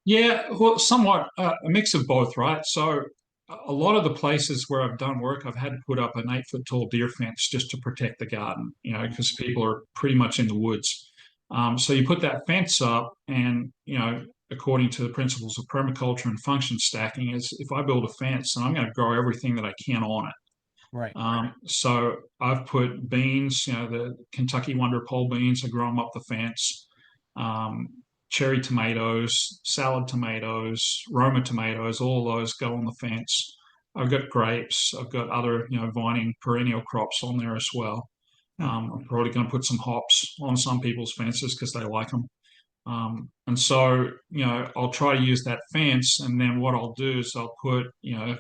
Yeah, well, somewhat a mix of both, right? So a lot of the places where I've done work, I've had to put up an 8 foot tall deer fence just to protect the garden, because people are pretty much in the woods. So you put that fence up, and according to the principles of permaculture and function stacking, is if I build a fence, and I'm going to grow everything that I can on it. Right. So I've put beans, the Kentucky Wonder pole beans. I grow them up the fence. Um, cherry tomatoes, salad tomatoes, Roma tomatoes, all those go on the fence. I've got grapes. I've got other, vining perennial crops on there as well. Hmm. I'm probably going to put some hops on some people's fences because they like them. And so, I'll try to use that fence. And then what I'll do is I'll put,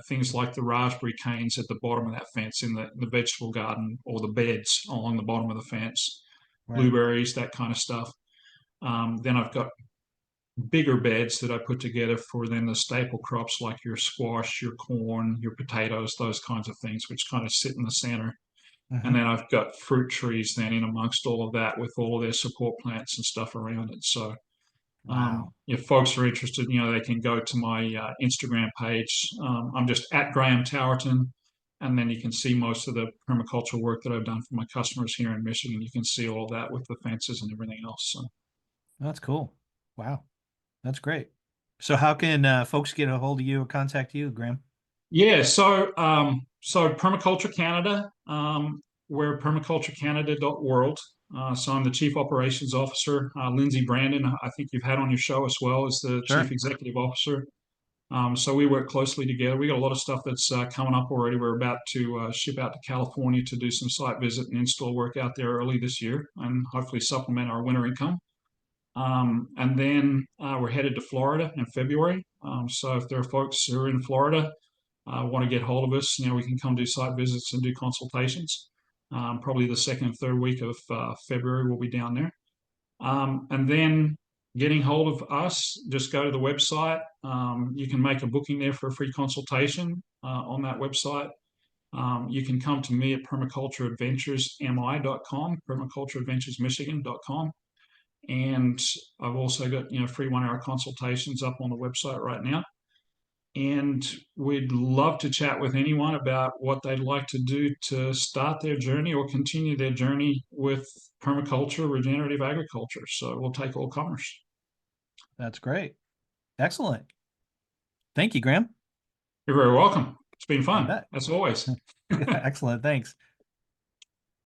things like the raspberry canes at the bottom of that fence in the vegetable garden or the beds along the bottom of the fence, Right. blueberries, that kind of stuff. Then I've got bigger beds that I put together for then the staple crops like your squash, your corn, your potatoes, those kinds of things, which kind of sit in the center. And Hmm. then I've got fruit trees then in amongst all of that with all of their support plants and stuff around it. So Wow. if folks are interested, they can go to my Instagram page. I'm just at Graham Towerton, and then you can see most of the permaculture work that I've done for my customers here in Michigan. You can see all that with the fences and everything else. So. That's cool. Wow. That's great. So how can folks get a hold of you or contact you, Graham? Yeah, so Permaculture Canada, we're permaculturecanada.world. So I'm the Chief Operations Officer. Lindsay Brandon, I think you've had on your show as well as the Chief Sure. Executive Officer. So we work closely together. We got a lot of stuff that's coming up already. We're about to ship out to California to do some site visit and install work out there early this year, and hopefully supplement our winter income. And then we're headed to Florida in February. So if there are folks who are in Florida want to get hold of us, we can come do site visits and do consultations. Probably the second and third week of February, we'll be down there. And then getting hold of us, just go to the website. You can make a booking there for a free consultation on that website. You can come to me at permacultureadventuresmi.com, permacultureadventuresmichigan.com. And I've also got, free 1 hour consultations up on the website right now. And we'd love to chat with anyone about what they'd like to do to start their journey or continue their journey with permaculture, regenerative agriculture. So we'll take all comers. That's great. Excellent. Thank you, Graham. You're very welcome. It's been You fun, bet. as always. Excellent. Thanks.